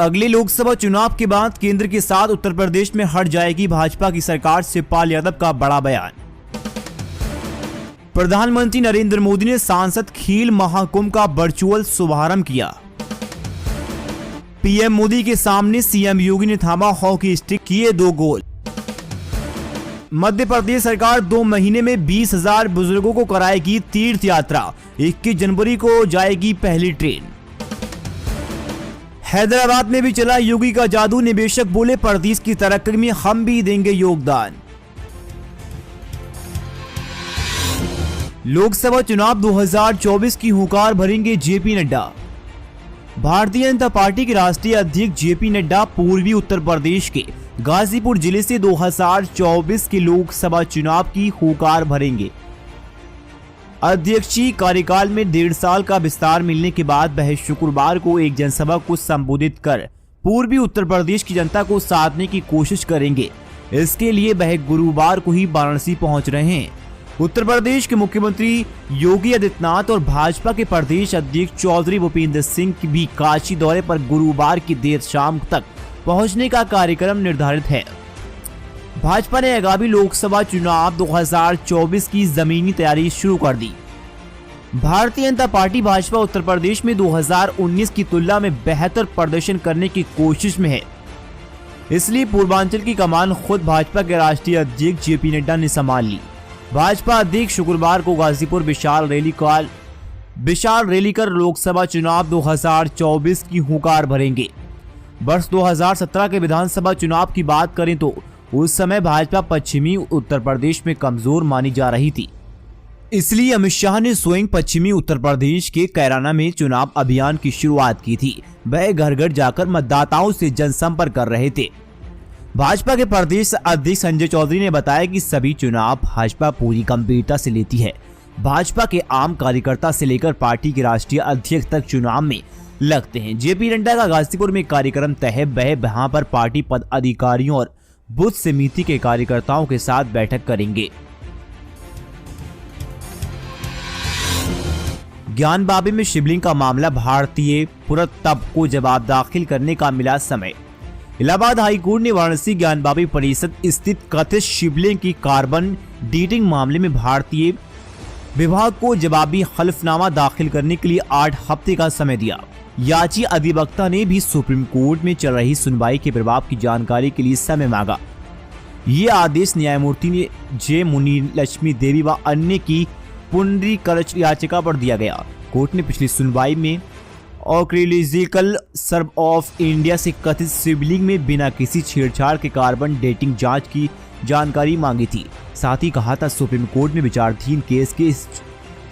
अगले लोकसभा चुनाव के बाद केंद्र के साथ उत्तर प्रदेश में हट जाएगी भाजपा की सरकार, शिवपाल यादव का बड़ा बयान। प्रधानमंत्री नरेंद्र मोदी ने सांसद खेल महाकुंभ का वर्चुअल शुभारंभ किया। पीएम मोदी के सामने सीएम योगी ने थामा हॉकी स्टिक, किए 2 गोल। मध्य प्रदेश सरकार 2 महीने में 20,000 बुजुर्गों को कराएगी तीर्थ यात्रा। 21 जनवरी को जाएगी पहली ट्रेन। हैदराबाद में भी चला योगी का जादू, निवेशक बोले प्रदेश की तरक्की में हम भी देंगे योगदान। लोकसभा चुनाव 2024 की हुंकार भरेंगे जेपी नड्डा। भारतीय जनता पार्टी के राष्ट्रीय अध्यक्ष जेपी नड्डा पूर्वी उत्तर प्रदेश के गाजीपुर जिले से 2024 के लोकसभा चुनाव की हुंकार भरेंगे। अध्यक्षीय कार्यकाल में 1.5 साल का विस्तार मिलने के बाद वह शुक्रवार को एक जनसभा को संबोधित कर पूर्वी उत्तर प्रदेश की जनता को साधने की कोशिश करेंगे। इसके लिए वह गुरुवार को ही वाराणसी पहुंच रहे हैं। उत्तर प्रदेश के मुख्यमंत्री योगी आदित्यनाथ और भाजपा के प्रदेश अध्यक्ष चौधरी भूपेंद्र सिंह की भी काशी दौरे पर गुरुवार की देर शाम तक पहुंचने का कार्यक्रम निर्धारित है। भाजपा ने आगामी लोकसभा चुनाव 2024 की जमीनी तैयारी शुरू कर दी। भारतीय जनता पार्टी भाजपा उत्तर प्रदेश में 2019 की तुलना में बेहतर प्रदर्शन करने की कोशिश में है, इसलिए पूर्वांचल की कमान खुद भाजपा के राष्ट्रीय अध्यक्ष जेपी नड्डा ने संभाल ली। भाजपा अध्यक्ष शुक्रवार को गाजीपुर विशाल रैली कर लोकसभा चुनाव 2024 की हुंकार भरेंगे। वर्ष 2017 के विधानसभा चुनाव की बात करें तो उस समय भाजपा पश्चिमी उत्तर प्रदेश में कमजोर मानी जा रही थी, इसलिए अमित शाह ने स्वयं पश्चिमी उत्तर प्रदेश के कैराना में चुनाव अभियान की शुरुआत की थी। वह घर घर जाकर मतदाताओं से जनसंपर्क कर रहे थे। भाजपा के प्रदेश अध्यक्ष संजय चौधरी ने बताया कि सभी चुनाव भाजपा पूरी गंभीरता से लेती है। भाजपा के आम कार्यकर्ता से लेकर पार्टी के राष्ट्रीय अध्यक्ष तक चुनाव में लगते हैं। जेपी नड्डा का गाजीपुर में कार्यक्रम तय है। वह वहां पर पार्टी पदाधिकारियों और बूथ समिति के कार्यकर्ताओं के साथ बैठक करेंगे। ज्ञानबाबी में शिवलिंग का मामला, भारतीय पुरातत्व को जवाब दाखिल करने का मिला समय। इलाहाबाद हाईकोर्ट ने वाराणसी ज्ञानबाबी परिषद स्थित कथित शिवलिंग की कार्बन डेटिंग मामले में भारतीय विभाग को जवाबी हलफनामा दाखिल करने के लिए 8 हफ्ते का समय दिया। याची अधिवक्ता ने भी सुप्रीम कोर्ट में चल रही सुनवाई के प्रभाव की जानकारी के लिए समय मांगा। ये आदेश न्यायमूर्ति ने जे मुनीलक्ष्मी देवी व अन्य की पुनरीकरण याचिका पर दिया गया। कोर्ट ने पिछली सुनवाई में आर्कियोलॉजिकल सर्वे ऑफ इंडिया से कथित शिवलिंग में बिना किसी छेड़छाड़ के कार्बन डेटिंग जांच की जानकारी मांगी थी। साथ ही कहा था सुप्रीम कोर्ट में विचाराधीन केस के इस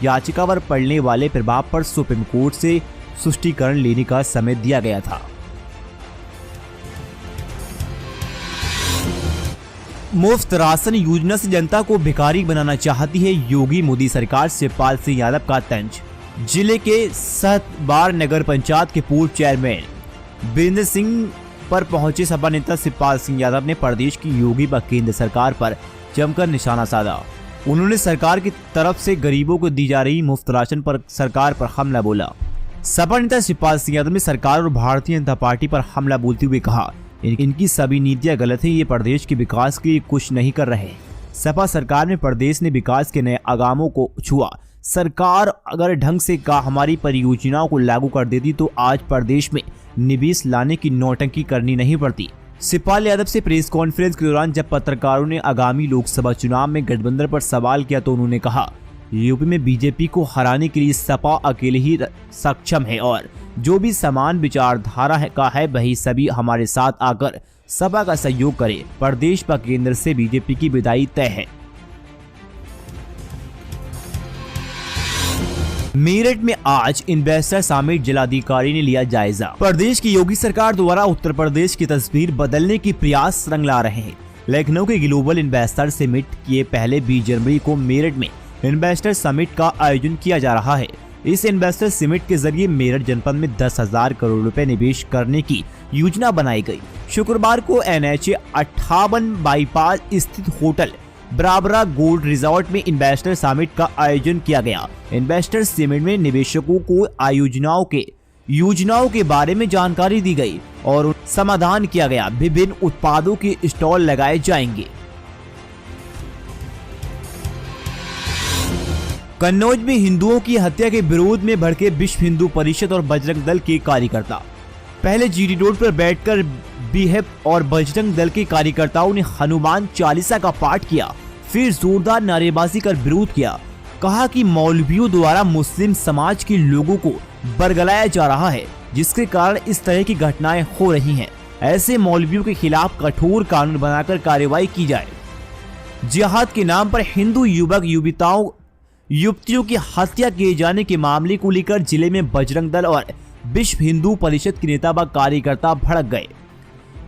याचिका पर पड़ने वाले प्रभाव पर सुप्रीम कोर्ट से स्पष्टीकरण लेने का समय दिया गया था। मुफ्त राशन योजना से जनता को भिखारी बनाना चाहती है योगी मोदी सरकार, शिवपाल सिंह यादव का तंज। जिले के सहतबार नगर पंचायत के पूर्व चेयरमैन वीरेंद्र सिंह पर पहुंचे सपा नेता शिवपाल सिंह यादव ने प्रदेश की योगी व केंद्र सरकार पर जमकर निशाना साधा। उन्होंने सरकार की तरफ से गरीबों को दी जा रही मुफ्त राशन पर सरकार पर हमला बोला। सपा नेता शिवपाल सिंह यादव ने सरकार और भारतीय जनता पार्टी पर हमला बोलते हुए कहा, इनकी सभी नीतियां गलत है। ये प्रदेश के विकास के लिए कुछ नहीं कर रहे। सपा सरकार में प्रदेश ने विकास के नए आगामों को छुआ। सरकार अगर ढंग से हमारी परियोजनाओं को लागू कर देती तो आज प्रदेश में निवेश लाने की नौटंकी करनी नहीं पड़ती। शिवपाल यादव से प्रेस कॉन्फ्रेंस के दौरान जब पत्रकारों ने आगामी लोकसभा चुनाव में गठबंधन पर सवाल किया तो उन्होंने कहा, यूपी में बीजेपी को हराने के लिए सपा अकेले ही सक्षम है और जो भी समान विचारधारा है वही सभी हमारे साथ आकर सपा का सहयोग करे। प्रदेश व केंद्र से बीजेपी की विदाई तय है। मेरठ में आज इन्वेस्टर समिट जिलाधिकारी ने लिया जायजा। प्रदेश की योगी सरकार द्वारा उत्तर प्रदेश की तस्वीर बदलने की प्रयास रंग ला रहे हैं। लखनऊ के ग्लोबल इन्वेस्टर समिट के पहले 20 जनवरी को मेरठ में इन्वेस्टर समिट का आयोजन किया जा रहा है। इस इन्वेस्टर समिट के जरिए मेरठ जनपद में 10,000 करोड़ रुपए निवेश करने की योजना बनाई गई। शुक्रवार को NH 58 बाईपास स्थित होटल बराबरा गोल्ड रिजॉर्ट में इन्वेस्टर समिट का आयोजन किया गया। इन्वेस्टर समिट में निवेशकों को आयोजनाओं के योजनाओं के बारे में जानकारी दी गई और समाधान किया गया। विभिन्न उत्पादों के स्टॉल लगाए जाएंगे। कन्नौज में हिंदुओं की हत्या के विरोध में भड़के विश्व हिंदू परिषद और बजरंग दल के कार्यकर्ता। पहले जीटी रोड पर बैठकर बीएसएफ और बजरंग दल के कार्यकर्ताओं ने हनुमान चालीसा का पाठ किया, फिर जोरदार नारेबाजी कर विरोध किया। कहा कि मौलवियों द्वारा मुस्लिम समाज के लोगों को बरगलाया जा रहा है, जिसके कारण इस तरह की घटनाएं हो रही हैं। ऐसे मौलवियों के खिलाफ कठोर कानून बनाकर कार्रवाई की जाए। जिहाद के नाम पर हिंदू युवतियों की हत्या किए जाने के मामले को लेकर जिले में बजरंग दल और विश्व हिंदू परिषद के नेता व कार्यकर्ता भड़क गए।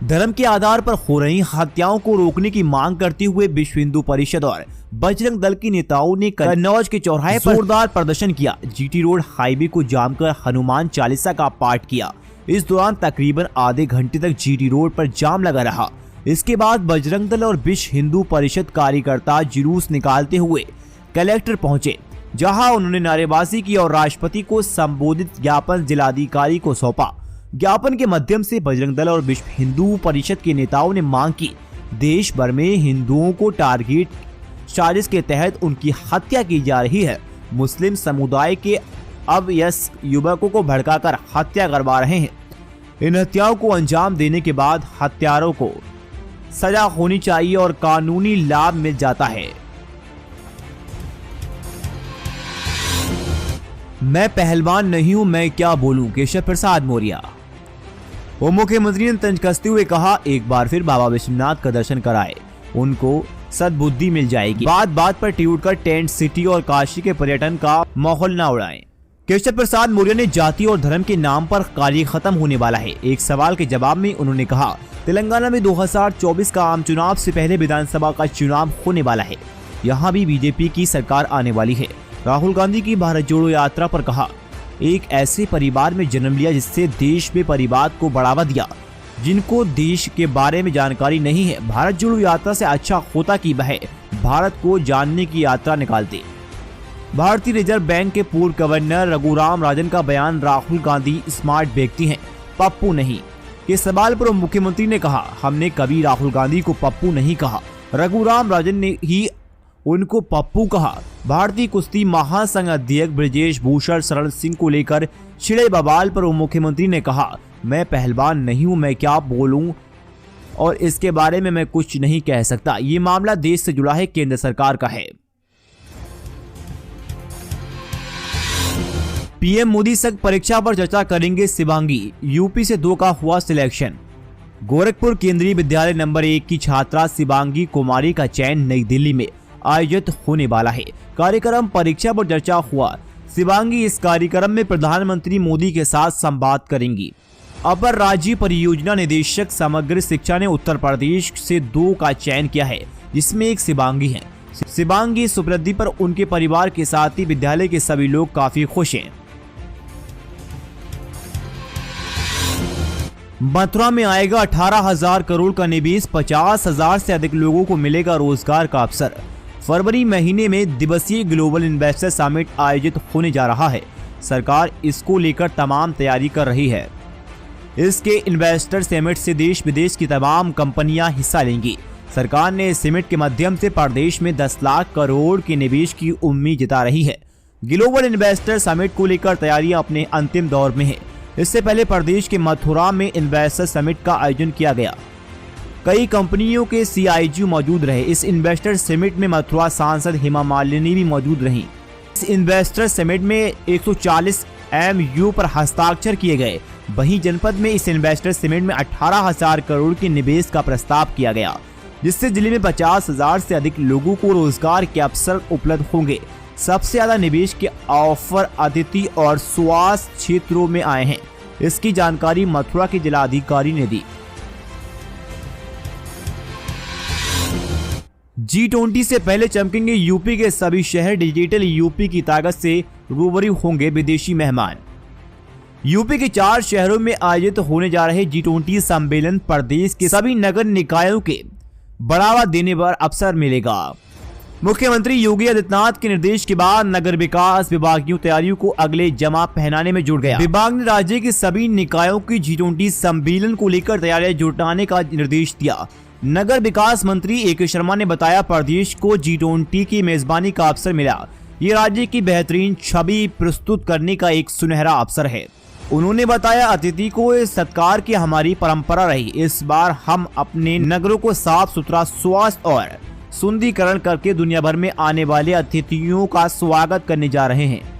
धर्म के आधार पर हो रही हत्याओं को रोकने की मांग करते हुए विश्व हिंदू परिषद और बजरंग दल के नेताओं ने कन्नौज के चौराहे पर जोरदार प्रदर्शन किया। जीटी रोड हाईवे को जाम कर हनुमान चालीसा का पाठ किया। इस दौरान तकरीबन आधे घंटे तक जीटी रोड पर जाम लगा रहा। इसके बाद बजरंग दल और विश्व हिंदू परिषद कार्यकर्ता जुलूस निकालते हुए कलेक्टर पहुंचे, जहां उन्होंने नारेबाजी की और राष्ट्रपति को संबोधित ज्ञापन जिलाधिकारी को सौंपा। ज्ञापन के माध्यम से बजरंग दल और विश्व हिंदू परिषद के नेताओं ने मांग की देश भर में हिंदुओं को टारगेट साजिश के तहत उनकी हत्या की जा रही है। मुस्लिम समुदाय के अवयस्क युवकों को भड़काकर हत्या करवा रहे हैं। इन हत्याओं को अंजाम देने के बाद हत्यारों को सजा होनी चाहिए और कानूनी लाभ मिल जाता है। मैं पहलवान नहीं हूं, मैं क्या बोलूं, केशव प्रसाद मौर्य। उप मुख्यमंत्री ने तंज कसते हुए कहा, एक बार फिर बाबा विश्वनाथ का दर्शन कराए, उनको सद्बुद्धि मिल जाएगी। बात बात पर ट्वीट कर टेंट सिटी और काशी के पर्यटन का माहौल न उड़ाएं। केशव प्रसाद मौर्य ने जाति और धर्म के नाम पर कार्य खत्म होने वाला है। एक सवाल के जवाब में उन्होंने कहा, तेलंगाना में 2024 का आम चुनाव से पहले विधानसभा का चुनाव होने वाला है। यहाँ भी बीजेपी की सरकार आने वाली है। राहुल गांधी की भारत जोड़ो यात्रा पर कहा, एक ऐसे परिवार में जन्म लिया जिससे देश में परिवार को बढ़ावा दिया, जिनको देश के बारे में जानकारी नहीं है। भारत जोड़ो यात्रा से अच्छा होता कि वह भारत को जानने की यात्रा निकालते। भारतीय रिजर्व बैंक के पूर्व गवर्नर रघुराम राजन का बयान, राहुल गांधी स्मार्ट व्यक्ति हैं, पप्पू नहीं, के सवाल पर मुख्यमंत्री ने कहा, हमने कभी राहुल गांधी को पप्पू नहीं कहा, रघुराम राजन ने ही उनको पप्पू कहा। भारतीय कुश्ती महासंघ अध्यक्ष ब्रजेश भूषण शरण सिंह को लेकर छिड़े बवाल पर उप मुख्यमंत्री ने कहा, मैं पहलवान नहीं हूं, मैं क्या बोलूं और इसके बारे में मैं कुछ नहीं कह सकता। ये मामला देश से जुड़ा है, केंद्र सरकार का है। पीएम मोदी संग परीक्षा पर चर्चा करेंगे शिवांगी, यूपी से 2 का हुआ सिलेक्शन। गोरखपुर केंद्रीय विद्यालय नंबर 1 की छात्रा शिवांगी कुमारी का चयन नई दिल्ली में आयोजित होने वाला है। कार्यक्रम परीक्षा पर चर्चा हुआ। शिवांगी इस कार्यक्रम में प्रधानमंत्री मोदी के साथ संवाद करेंगी। अपर राज्य परियोजना निदेशक समग्र शिक्षा ने उत्तर प्रदेश से 2 का चयन किया है, जिसमें एक शिवांगी है। शिवांगी इस उपलब्धि पर उनके परिवार के साथ ही विद्यालय के सभी लोग काफी खुश हैं। मथुरा में आएगा 18,000 करोड़ का निवेश, 50,000 से अधिक लोगों को मिलेगा रोजगार का अवसर। फरवरी महीने में दिवसीय ग्लोबल इन्वेस्टर समिट आयोजित होने जा रहा है। सरकार इसको लेकर तमाम तैयारी कर रही है। इसके इन्वेस्टर समिट से देश विदेश की तमाम कंपनियां हिस्सा लेंगी। सरकार ने इस समिट के माध्यम से प्रदेश में 10 लाख करोड़ के निवेश की उम्मीद जता रही है। ग्लोबल इन्वेस्टर समिट को लेकर तैयारियां अपने अंतिम दौर में है। इससे पहले प्रदेश के मथुरा में इन्वेस्टर समिट का आयोजन किया गया। कई कंपनियों के CIO मौजूद रहे। इस इन्वेस्टर समिट में मथुरा सांसद हेमा मालिनी भी मौजूद रहीं। इस इन्वेस्टर समिट में 140 MOU पर हस्ताक्षर किए गए। वहीं जनपद में इस इन्वेस्टर समिट में 18,000 करोड़ के निवेश का प्रस्ताव किया गया, जिससे जिले में 50,000 से अधिक लोगों को रोजगार के अवसर उपलब्ध होंगे। सबसे ज्यादा निवेश के ऑफर अतिथि और स्वास्थ्य क्षेत्रों में आए हैं। इसकी जानकारी मथुरा के जिलाधिकारी ने दी। G20 से पहले चमकेंगे यूपी के सभी शहर, डिजिटल यूपी की ताकत से रूबरू होंगे विदेशी मेहमान। यूपी के 4 शहरों में आयोजित होने जा रहे G20 सम्मेलन प्रदेश के सभी नगर निकायों के बढ़ावा देने पर अवसर मिलेगा। मुख्यमंत्री योगी आदित्यनाथ के निर्देश के बाद नगर विकास विभाग की तैयारियों को अगले जमा पहनाने में जुट गया। विभाग ने राज्य के सभी निकायों की G20 सम्मेलन को लेकर तैयारियां जुटाने का निर्देश दिया। नगर विकास मंत्री A.K. शर्मा ने बताया, प्रदेश को G20 की मेजबानी का अवसर मिला। ये राज्य की बेहतरीन छवि प्रस्तुत करने का एक सुनहरा अवसर है। उन्होंने बताया, अतिथि को सत्कार की हमारी परंपरा रही। इस बार हम अपने नगरों को साफ सुथरा, स्वच्छ और सुंदरीकरण करके दुनिया भर में आने वाले अतिथियों का स्वागत करने जा रहे हैं।